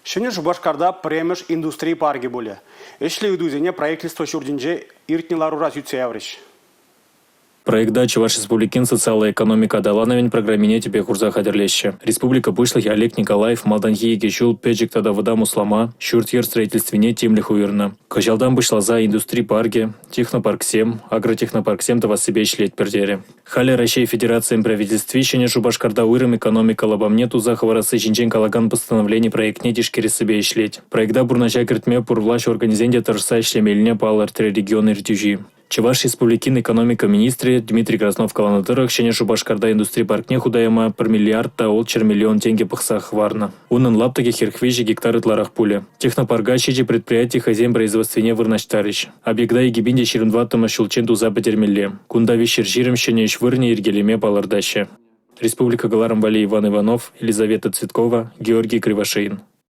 Шыны Жубашкарда премеш индустрии парги боле. Эшле удузене правительство шурдинже иртниларурас ютсеявриш. Проекта Чуваш Республикин социальная экономика далановень программине тебе курса хадерлеще. Республика Пышлых Олег Николаев Малданхи Гечул Педжик тада вода муслама Шуртьер строительстве темлих уверна. Кожалдан бышла за индустрии парки, технопарк 7, агротехнопарк 7 того себе шлет пердере. Халя России Федерации правительствищения Жубашкарда уйрам экономика лабамнету захварасы Чинчен Калаган постановление проектне тишкери себе шлет. Проекта бурнача кертме пурвлаш организенде торжества шлемельне палартре регионы ртюжи. Чуваш Республикин экономика министре Дмитрий Краснов Каланатырах щене Жубашкарда индустрии паркне худаяма пар миллиард та олчер миллион тенге пахсах варна. Унын лаптаки херхвежи гектары тларах пуле. Технопарга щечи предприятий хозяин производственне вырнаштарищ. Объегда и гибинде щирым дватама щулчен туза потермелле. Кунда вещер жирым щене швырне иргелеме палардаще. Республика Галарам Вали Иван Иванов, Елизавета Цветкова, Георгий Кривошеин.